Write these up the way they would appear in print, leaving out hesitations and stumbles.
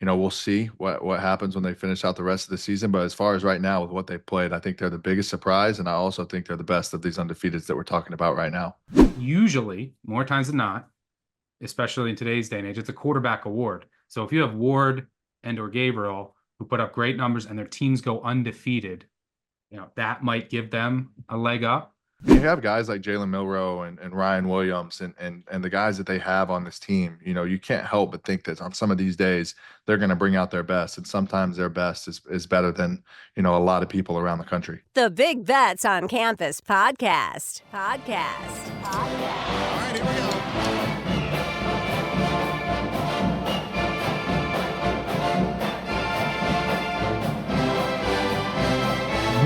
we'll see what happens when they finish out the rest of the season. But as far as right now with what they've played, I think they're the biggest surprise, and I also think they're the best of these undefeateds that we're talking about right now. Usually, more times than not, especially in today's day and age, it's a quarterback award. So if you have Ward and or Gabriel who put up great numbers and their teams go undefeated, that might give them a leg up. You have guys like Jalen Milroe and Ryan Williams and the guys that they have on this team. You can't help but think that on some of these days they're going to bring out their best, and sometimes their best is better than a lot of people around the country. The Big Bets on Campus podcast. All right, here we go.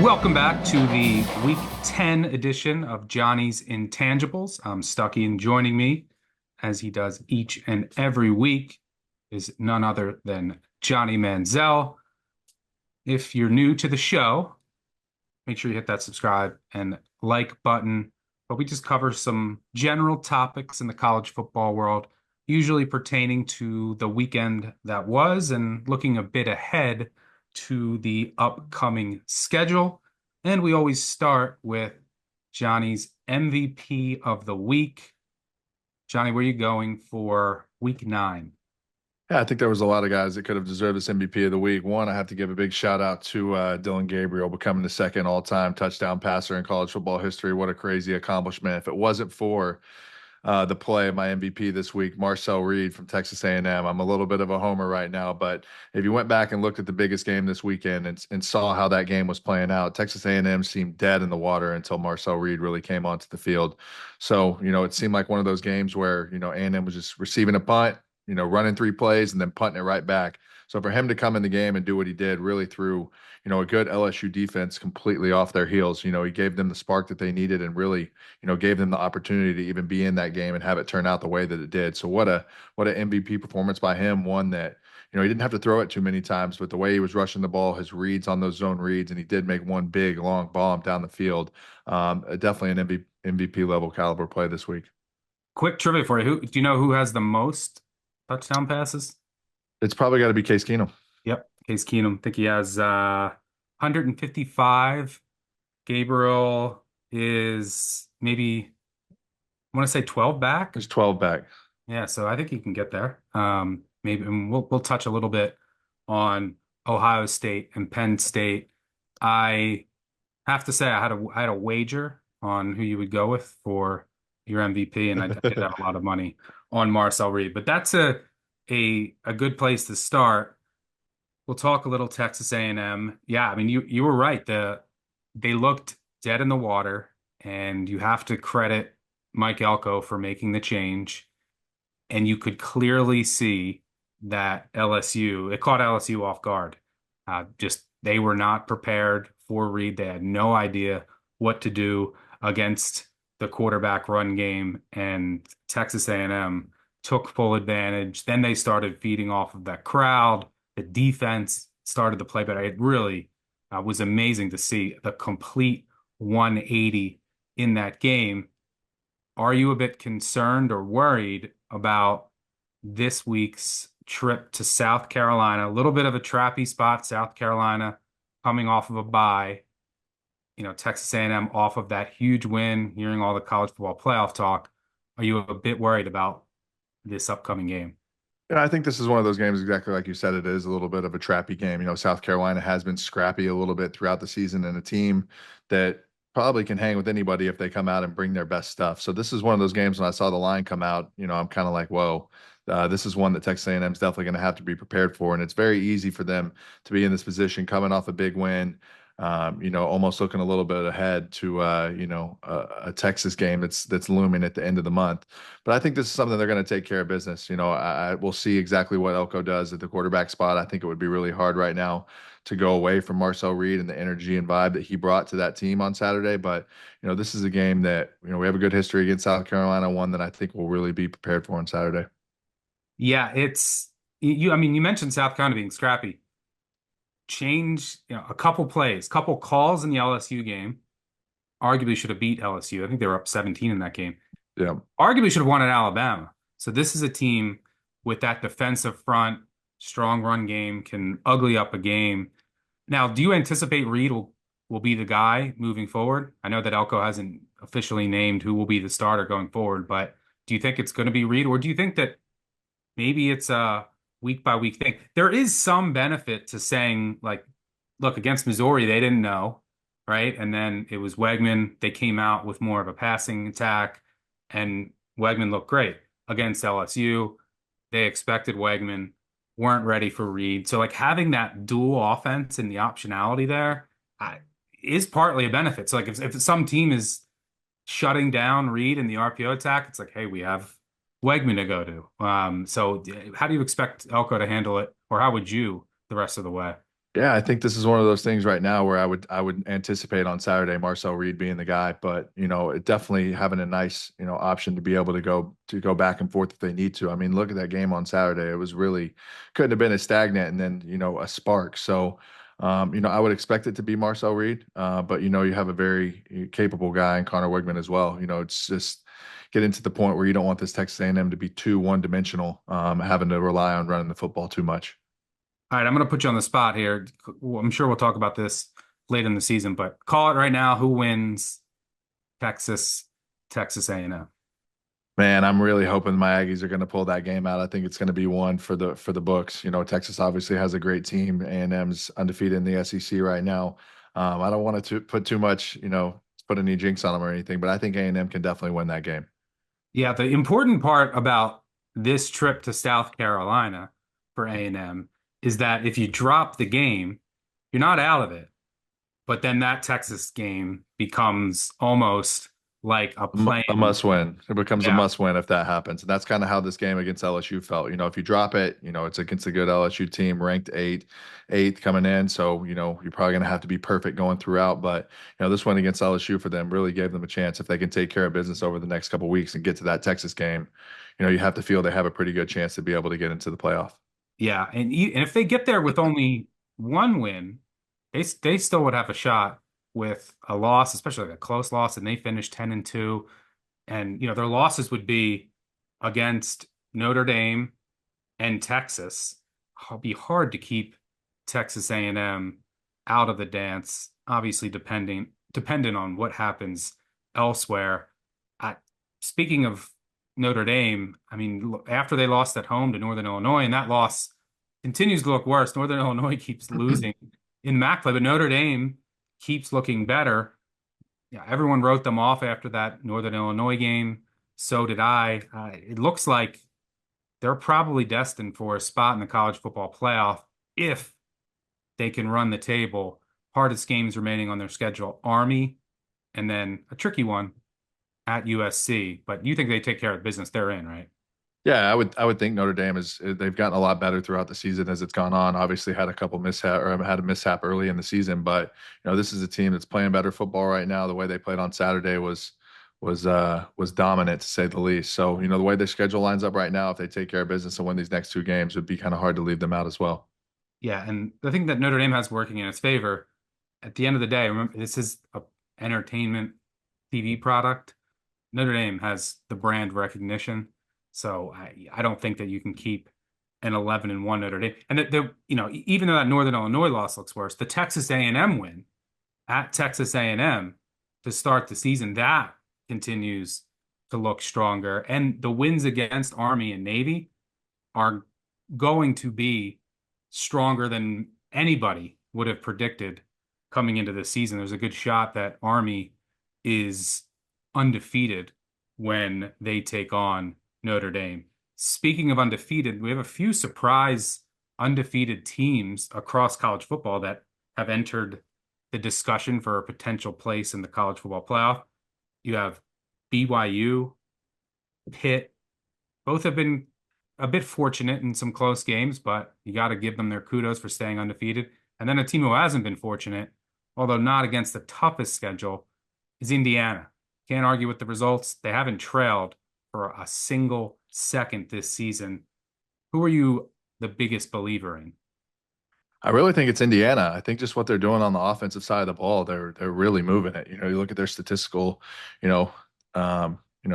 Welcome back to the Week 10 edition of Johnny's Intangibles. I'm Stuckey, and joining me, as he does each and every week, is none other than Johnny Manziel. If you're new to the show, make sure you hit that subscribe and like button. But we just cover some general topics in the college football world, usually pertaining to the weekend that was and looking a bit ahead to the upcoming schedule. And we always start with Johnny's MVP of the week. Johnny, where are you going for week 9? Yeah, I think there was a lot of guys that could have deserved this MVP of the week. One, I have to give a big shout out to Dillon Gabriel, becoming the second all-time touchdown passer in college football history. What a crazy accomplishment. If it wasn't for the play of my MVP this week, Marcel Reed from Texas A&M. I'm a little bit of a homer right now, but if you went back and looked at the biggest game this weekend and saw how that game was playing out, Texas A&M seemed dead in the water until Marcel Reed really came onto the field. So, it seemed like one of those games where, A&M was just receiving a punt, running 3 plays and then punting it right back. So for him to come in the game and do what he did really threw, a good LSU defense completely off their heels. He gave them the spark that they needed and really, gave them the opportunity to even be in that game and have it turn out the way that it did. So what an MVP performance by him. One that, he didn't have to throw it too many times, but the way he was rushing the ball, his reads on those zone reads, and he did make one big long bomb down the field. Definitely an MVP level caliber play this week. Quick trivia for you. Do you know who has the most touchdown passes? It's probably got to be Case Keenum. Yep, Case Keenum. I think he has 155. Gabriel is maybe, I want to say 12 back. There's 12 back. Yeah, so I think he can get there. Maybe and we'll touch a little bit on Ohio State and Penn State. I have to say I had a wager on who you would go with for your MVP, and I did have a lot of money on Marcel Reed. But that's a good place to start. We'll talk a little Texas A&M. Yeah, I mean you were right. They looked dead in the water, and you have to credit Mike Elko for making the change. And you could clearly see that it caught LSU off guard. They were not prepared for Reed. They had no idea what to do against the quarterback run game, and Texas A&M took full advantage. Then they started feeding off of that crowd. The defense started to play better. It really was amazing to see the complete 180 in that game. Are you a bit concerned or worried about this week's trip to South Carolina? A little bit of a trappy spot, South Carolina coming off of a bye. Texas A&M off of that huge win, hearing all the college football playoff talk. Are you a bit worried about this upcoming game? Yeah, I think this is one of those games, exactly like you said, it is a little bit of a trappy game. South Carolina has been scrappy a little bit throughout the season, and a team that probably can hang with anybody if they come out and bring their best stuff. So this is one of those games when I saw the line come out, I'm kind of like, whoa, this is one that Texas A&M is definitely going to have to be prepared for. And it's very easy for them to be in this position coming off a big win, almost looking a little bit ahead to, a Texas game that's looming at the end of the month. But I think this is something they're going to take care of business. I will see exactly what Elko does at the quarterback spot. I think it would be really hard right now to go away from Marcel Reed and the energy and vibe that he brought to that team on Saturday. But, this is a game that, we have a good history against South Carolina, one that I think we'll really be prepared for on Saturday. Yeah, you mentioned South Carolina being scrappy. Change, a couple plays, couple calls in the LSU game, arguably should have beat LSU. I think they were up 17 in that game. Yeah. Arguably should have won at Alabama. So this is a team with that defensive front, strong run game, can ugly up a game. Now, do you anticipate Reed will be the guy moving forward? I know that Elko hasn't officially named who will be the starter going forward, but do you think it's going to be Reed, or do you think that maybe it's a week by week thing? There is some benefit to saying, like, look, against Missouri, they didn't know, right? And then it was Wegman. They came out with more of a passing attack, and Wegman looked great. Against LSU, they expected Wegman, weren't ready for Reed. So, like, having that dual offense and the optionality there is partly a benefit. So, like, if some team is shutting down Reed in the RPO attack, it's like, hey, we have Wegman to go to. So how do you expect Elko to handle it, or how would you the rest of the way? Yeah, I think this is one of those things right now where I would anticipate on Saturday Marcel Reed being the guy, but it definitely having a nice, option to be able to go back and forth if they need to. I mean, look at that game on Saturday. It was really couldn't have been as stagnant and then, a spark. So, I would expect it to be Marcel Reed, but you have a very capable guy in Connor Wigman as well. It's just getting to the point where you don't want this Texas A&M to be too one-dimensional, having to rely on running the football too much. All right, I'm going to put you on the spot here. I'm sure we'll talk about this late in the season, but call it right now. Who wins Texas, Texas A&M? Man, I'm really hoping my Aggies are going to pull that game out. I think it's going to be one for the books. Texas obviously has a great team. A&M's undefeated in the SEC right now. I don't want to put too much, put any jinx on them or anything, but I think A&M can definitely win that game. Yeah, the important part about this trip to South Carolina for A&M is that if you drop the game, you're not out of it. But then that Texas game becomes almost like a A play-in. must win. It becomes a Yeah, must win if that happens. And that's kind of how this game against LSU felt. If you drop it, it's against a good LSU team, ranked eighth coming in. So, you're probably going to have to be perfect going throughout. But, this one against LSU for them really gave them a chance. If they can take care of business over the next couple of weeks and get to that Texas game, you have to feel they have a pretty good chance to be able to get into the playoff. yeah, and if they get there with only one win, they still would have a shot with a loss, especially like a close loss, and they finished 10-2. And their losses would be against Notre Dame and Texas. It'll be hard to keep Texas A&M out of the dance, obviously dependent on what happens elsewhere. I, Speaking of Notre Dame, I mean, after they lost at home to Northern Illinois, and that loss continues to look worse. Northern Illinois keeps losing in MAC play, but Notre Dame keeps looking better. Yeah, everyone wrote them off after that Northern Illinois game. So did I. It looks like they're probably destined for a spot in the college football playoff if they can run the table. Hardest games remaining on their schedule, Army, and then a tricky one at USC. But you think they take care of business they're in, right? Yeah, I would think Notre Dame they've gotten a lot better throughout the season as it's gone on. Obviously had a couple mishap or had a mishap early in the season, but this is a team that's playing better football right now. The way they played on Saturday was dominant to say the least. So, the way their schedule lines up right now, if they take care of business and win these next two games, it would be kind of hard to leave them out as well. Yeah, and the thing that Notre Dame has working in its favor, at the end of the day, remember this is a entertainment TV product. Notre Dame has the brand recognition, so I don't think that you can keep an 11-1 Notre Dame. And even though that Northern Illinois loss looks worse, the Texas A&M win at Texas A&M to start the season, that continues to look stronger. And the wins against Army and Navy are going to be stronger than anybody would have predicted coming into the season. There's a good shot that Army is undefeated when they take on Notre Dame. Speaking of undefeated, we have a few surprise undefeated teams across college football that have entered the discussion for a potential place in the college football playoff. You have BYU, Pitt. Both have been a bit fortunate in some close games, but you got to give them their kudos for staying undefeated. And then a team who hasn't been fortunate, although not against the toughest schedule, is Indiana. Can't argue with the results. They haven't trailed for a single second this season. Who are you the biggest believer in? I really think it's Indiana. I think just what they're doing on the offensive side of the ball, they're really moving it. You look at their statistical, you know,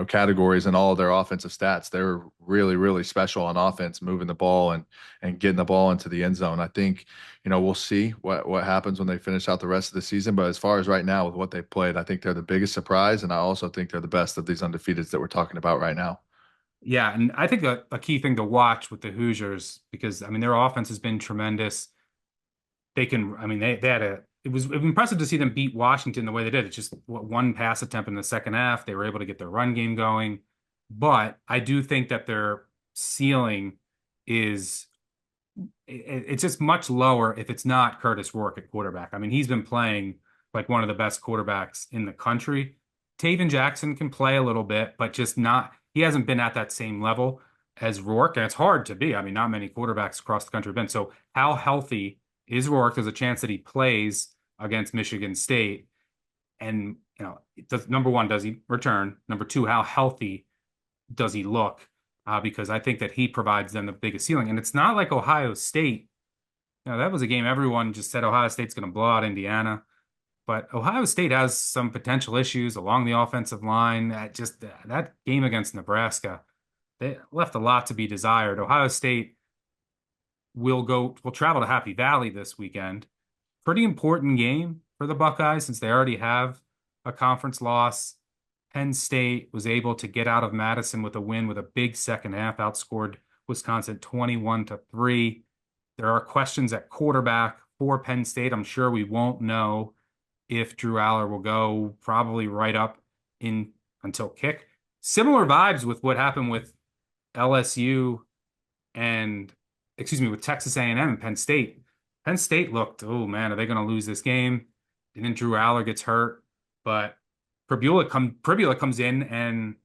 categories in all of their offensive stats. They're really, really special on offense, moving the ball and getting the ball into the end zone. I think, we'll see what happens when they finish out the rest of the season. But as far as right now with what they've played, I think they're the biggest surprise, and I also think they're the best of these undefeateds that we're talking about right now. Yeah, and I think a key thing to watch with the Hoosiers, because I mean their offense has been tremendous. They had it was impressive to see them beat Washington the way they did. It's just one pass attempt in the second half. They were able to get their run game going. But I do think that their ceiling is it's just much lower if it's not Kurtis Rourke at quarterback. I mean, he's been playing like one of the best quarterbacks in the country. Taven Jackson can play a little bit, but just not, he hasn't been at that same level as Rourke, and it's hard to be. I mean, not many quarterbacks across the country have been. So how healthy is Rourke? There's a chance that he plays against Michigan State. And, number one, does he return? Number two, how healthy does he look? Because I think that he provides them the biggest ceiling. And it's not like Ohio State. That was a game everyone just said Ohio State's going to blow out Indiana. But Ohio State has some potential issues along the offensive line. That game against Nebraska, they left a lot to be desired. Ohio State will travel to Happy Valley this weekend. Pretty important game for the Buckeyes since they already have a conference loss. Penn State was able to get out of Madison with a win with a big second half, outscored Wisconsin 21-3. There are questions at quarterback for Penn State. I'm sure we won't know if Drew Aller will go probably right up in until kick. Similar vibes with what happened with LSU with Texas A&M and Penn State. Penn State looked, oh man, are they going to lose this game? And then Drew Aller gets hurt, but Pribula comes in and,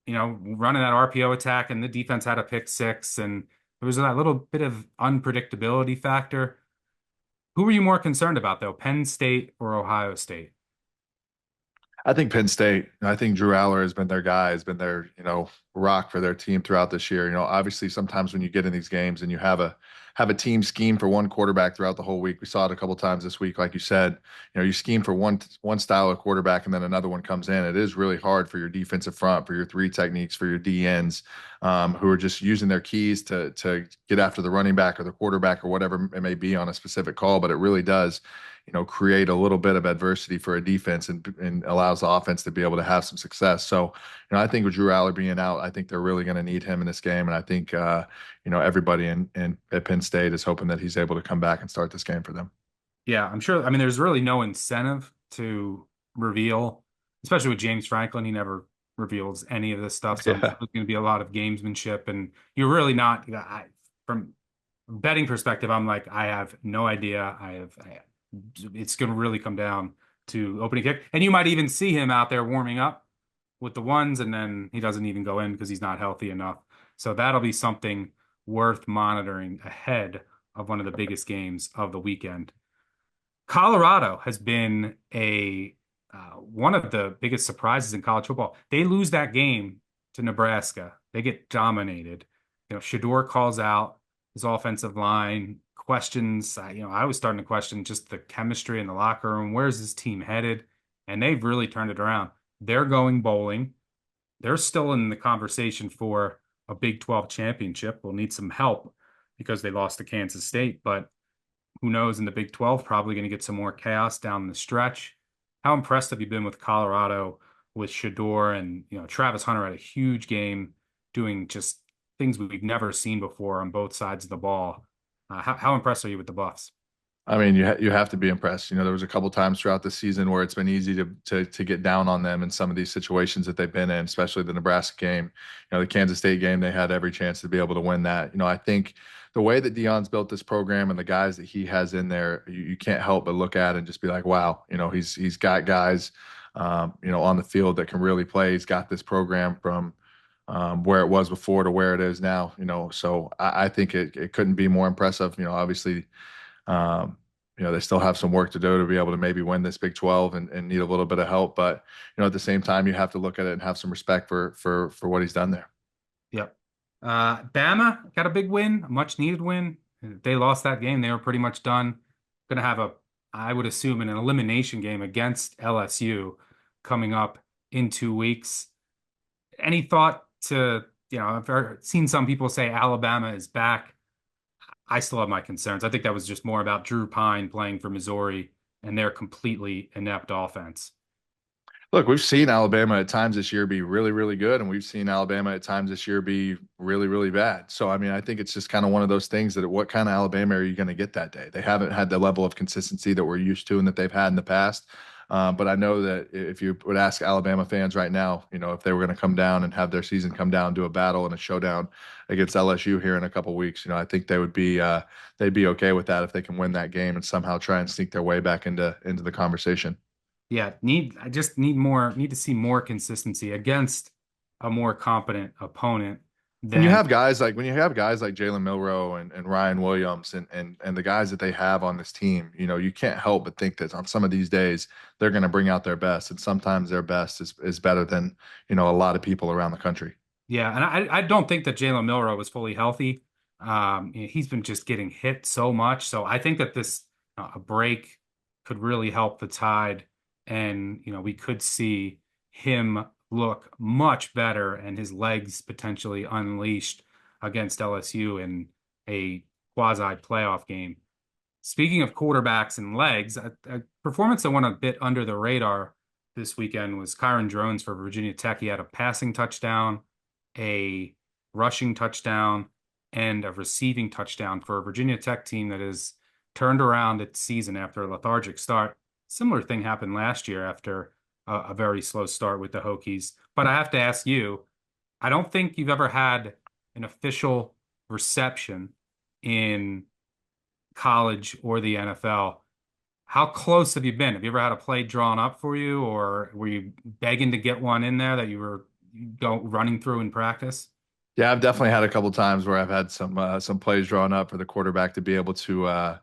running that RPO attack, and the defense had a pick six, and there was that little bit of unpredictability factor. Who were you more concerned about, though, Penn State or Ohio State? I think Penn State. I think Drew Aller has been their guy, has been their, rock for their team throughout this year. Obviously sometimes when you get in these games and you have a team scheme for one quarterback throughout the whole week. We saw it a couple times this week, like you said. You scheme for one style of quarterback and then another one comes in. It is really hard for your defensive front, for your three techniques, for your DNs, who are just using their keys to get after the running back or the quarterback or whatever it may be on a specific call. But it really does create a little bit of adversity for a defense and allows the offense to be able to have some success. So, I think with Drew Aller being out, I think they're really going to need him in this game. And I think, everybody at Penn State is hoping that he's able to come back and start this game for them. Yeah, I'm sure. I mean, there's really no incentive to reveal, especially with James Franklin. He never reveals any of this stuff. So there's going to be a lot of gamesmanship. And you're really not, from a betting perspective, I'm like, I have no idea. It's going to really come down to opening kick. And you might even see him out there warming up with the ones, and then he doesn't even go in because he's not healthy enough. So that'll be something worth monitoring ahead of one of the biggest games of the weekend. Colorado has been one of the biggest surprises in college football. They lose that game to Nebraska. They get dominated. Shador calls out his offensive line, questions. I was starting to question just the chemistry in the locker room. Where's this team headed? And they've really turned it around. They're going bowling. They're still in the conversation for a Big 12 championship. We'll need some help because they lost to Kansas State, but who knows, in the Big 12, probably going to get some more chaos down the stretch. How impressed have you been with Colorado with Shador? And, Travis Hunter had a huge game doing just things we've never seen before on both sides of the ball. How impressed are you with the Buffs? I mean, you have to be impressed. There was a couple times throughout the season where it's been easy to get down on them in some of these situations that they've been in, especially the Nebraska game. The Kansas State game, they had every chance to be able to win that. I think the way that Deion's built this program and the guys that he has in there, you can't help but look at and just be like, wow, he's got guys, on the field that can really play. He's got this program from where it was before to where it is now. So I think it couldn't be more impressive. Obviously. They still have some work to do to be able to maybe win this Big 12 and need a little bit of help. But, at the same time, you have to look at it and have some respect for what he's done there. Yep. Bama got a big win, a much needed win. They lost that game. They were pretty much done. Going to have I would assume, an elimination game against LSU coming up in 2 weeks. Any thought to, I've seen some people say Alabama is back. I still have my concerns. I think that was just more about Drew Pine playing for Missouri and their completely inept offense. Look, we've seen Alabama at times this year be really, really good, and we've seen Alabama at times this year be really, really bad. So, I mean, I think it's just kind of one of those things that what kind of Alabama are you going to get that day? They haven't had the level of consistency that we're used to and that they've had in the past. But I know that if you would ask Alabama fans right now, if they were going to come down and have their season come down to a battle and a showdown against LSU here in a couple weeks, I think they'd be okay with that if they can win that game and somehow try and sneak their way back into the conversation. Yeah, I just need to see more consistency against a more competent opponent When you than have guys like Jalen Milrow and Ryan Williams and the guys that they have on this team, you can't help but think that on some of these days they're going to bring out their best, and sometimes their best is better than a lot of people around the country. yeah, and I don't think that Jalen Milrow was fully healthy. He's been just getting hit so much. So I think that this a break could really help the Tide, and we could see him look much better and his legs potentially unleashed against LSU in a quasi playoff game. Speaking of quarterbacks and legs, a performance that went a bit under the radar this weekend was Kyron Drones for Virginia Tech. He had a passing touchdown, a rushing touchdown, and a receiving touchdown for a Virginia Tech team that has turned around its season after a lethargic start. Similar thing happened last year after a very slow start with the Hokies. But I have to ask you, I don't think you've ever had an official reception in college or the NFL. How close have you been? Have you ever had a play drawn up for you, or were you begging to get one in there that you were running through in practice? Yeah, I've definitely had a couple times where I've had some plays drawn up for the quarterback to be able to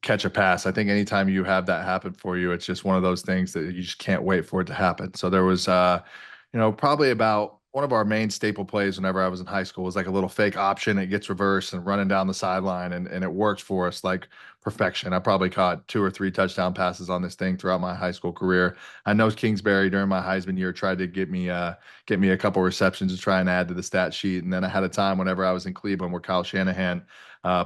catch a pass. I think anytime you have that happen for you, it's just one of those things that you just can't wait for it to happen. So there was probably about one of our main staple plays whenever I was in high school was like a little fake option. It gets reversed and running down the sideline, and it works for us like perfection. I probably caught 2 or 3 touchdown passes on this thing throughout my high school career. I know Kingsbury during my Heisman year tried to get me a couple receptions to try and add to the stat sheet. And then I had a time whenever I was in Cleveland where Kyle Shanahan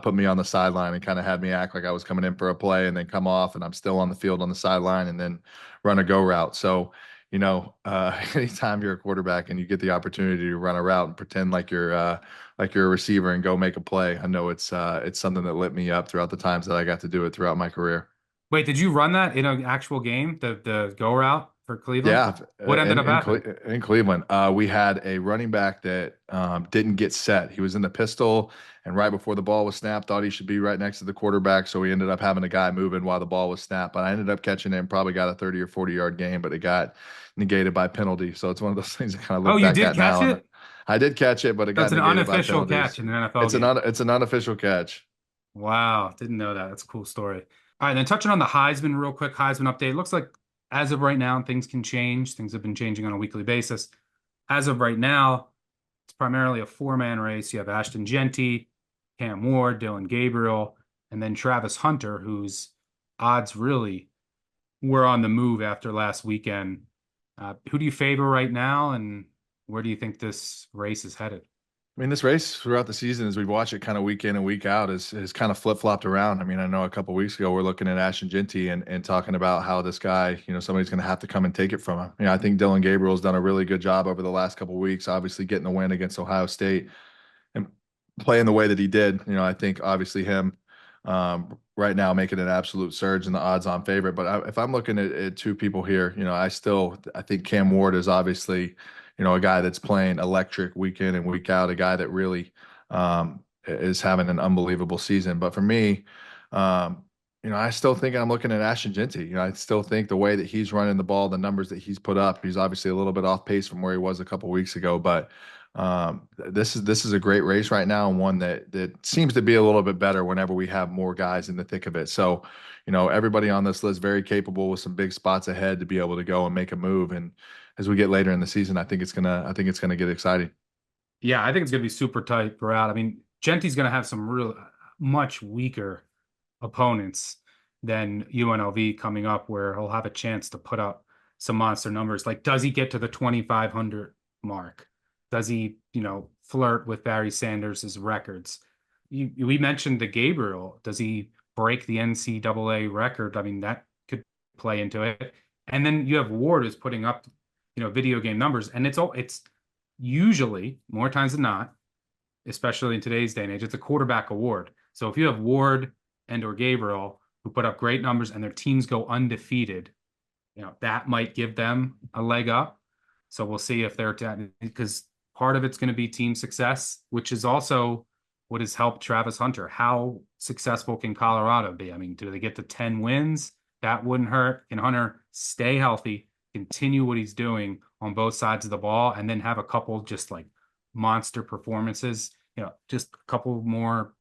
put me on the sideline and kind of had me act like I was coming in for a play and then come off and I'm still on the field on the sideline and then run a go route. So, anytime you're a quarterback and you get the opportunity to run a route and pretend like you're a receiver and go make a play, I know it's something that lit me up throughout the times that I got to do it throughout my career. Wait, did you run that in an actual game, the go route for Cleveland? Yeah, What ended up happening? In Cleveland, we had a running back that didn't get set. He was in the pistol, and right before the ball was snapped, thought he should be right next to the quarterback. So we ended up having a guy moving while the ball was snapped. But I ended up catching him, probably got a 30 or 40-yard game, but it got negated by penalty. So it's one of those things I kind of Oh, look you back did at catch now. And it? I did catch it, but it got That's an negated by unofficial penalties. catch in an NFL game. It's an unofficial catch. Wow, didn't know that. That's a cool story. All right, then touching on the Heisman real quick, Heisman update. Looks like as of right now, things can change. Things have been changing on a weekly basis. As of right now, it's primarily a 4-man race. You have Ashton Genty, Cam Ward, Dylan Gabriel, and then Travis Hunter, whose odds really were on the move after last weekend. Who do you favor right now, and where do you think this race is headed? I mean, this race throughout the season, as we watch it kind of week in and week out, is kind of flip-flopped around. I mean, I know a couple weeks ago we're looking at Ashton Genty and talking about how this guy, somebody's going to have to come and take it from him. I think Dylan Gabriel's done a really good job over the last couple weeks, obviously getting the win against Ohio State and playing the way that he did. I think obviously him right now making an absolute surge in the odds-on favorite. But if I'm looking at 2 people here, I think Cam Ward is obviously a guy that's playing electric week in and week out, a guy that really is having an unbelievable season. But for me, I still think I'm looking at Ashton Genty. I still think the way that he's running the ball, the numbers that he's put up, he's obviously a little bit off pace from where he was a couple weeks ago. But this is a great race right now, and one that seems to be a little bit better whenever we have more guys in the thick of it. So, everybody on this list very capable with some big spots ahead to be able to go and make a move. And as we get later in the season, I think it's gonna get exciting. Yeah, I think it's going to be super tight throughout. I mean, Genty's going to have some real much weaker opponents than UNLV coming up, where he'll have a chance to put up some monster numbers. Like, does he get to the 2,500 mark? Does he, flirt with Barry Sanders' records? We mentioned the Gabriel. Does he break the NCAA record? I mean, that could play into it. And then you have Ward who's putting up, video game numbers, and it's usually more times than not, especially in today's day and age, it's a quarterback award. So if you have Ward and or Gabriel who put up great numbers and their teams go undefeated, that might give them a leg up. So we'll see if because part of it's going to be team success, which is also what has helped Travis Hunter. How successful can Colorado be? I mean, do they get to 10 wins? That wouldn't hurt. Can Hunter stay healthy, continue what he's doing on both sides of the ball, and then have a couple just like monster performances, just a couple more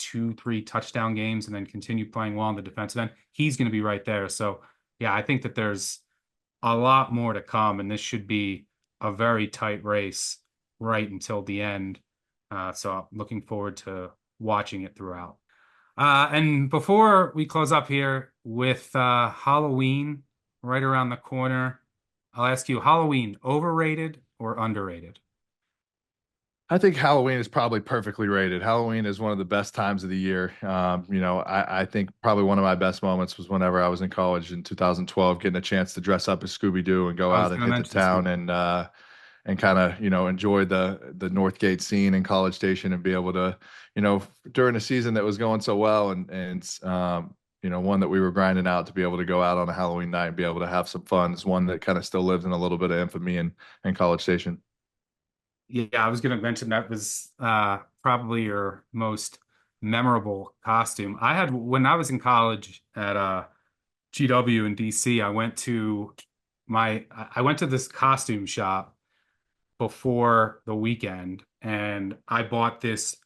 2-3 touchdown games and then continue playing well on the defensive end? He's going to be right there. So yeah, I think that there's a lot more to come, and this should be a very tight race right until the end. So I'm looking forward to watching it throughout. And before we close up here with Halloween right around the corner, I'll ask you, Halloween, overrated or underrated? I think Halloween is probably perfectly rated. Halloween is one of the best times of the year. I think probably one of my best moments was whenever I was in college in 2012, getting a chance to dress up as Scooby-Doo and go out and hit the town and kind of, enjoy the Northgate scene in College Station and be able to, during a season that was going so well and one that we were grinding out, to be able to go out on a Halloween night and be able to have some fun is one that kind of still lives in a little bit of infamy in College Station. Yeah, I was going to mention that was probably your most memorable costume. When I was in college at GW in DC, I went to this costume shop before the weekend, and I bought this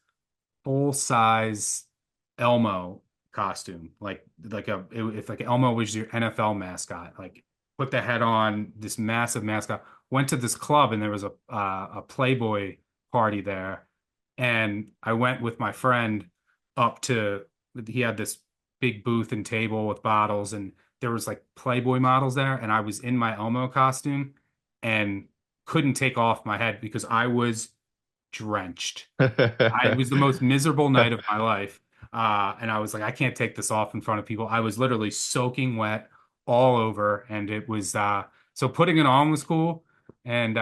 full-size Elmo costume. If Elmo was your NFL mascot, like put the head on, this massive mascot. Went to this club and there was a Playboy party there, and I went with my friend he had this big booth and table with bottles, and there was like Playboy models there, and I was in my Elmo costume and couldn't take off my head because I was drenched. It was the most miserable night of my life. And I was like, I can't take this off in front of people. I was literally soaking wet all over, and it was so putting it on was cool. And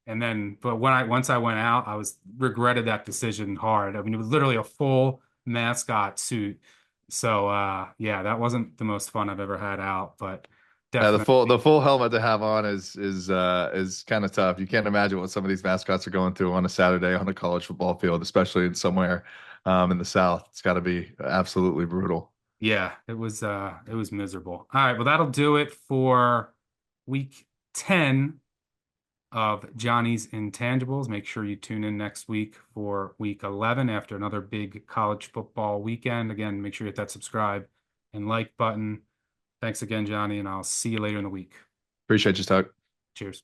then but once I went out, I regretted that decision hard. I mean, it was literally a full mascot suit. So yeah, that wasn't the most fun I've ever had out, but definitely the full helmet to have on is kind of tough. You can't imagine what some of these mascots are going through on a Saturday on a college football field, especially in somewhere in the South. It's got to be absolutely brutal. Yeah, it was miserable. All right, well, that'll do it for week 10 of Johnny's Intangibles. Make sure you tune in next week for week 11 after another big college football weekend. Again, make sure you hit that subscribe and like button. Thanks again, Johnny, and I'll see you later in the week. Appreciate you, Stuck. Cheers.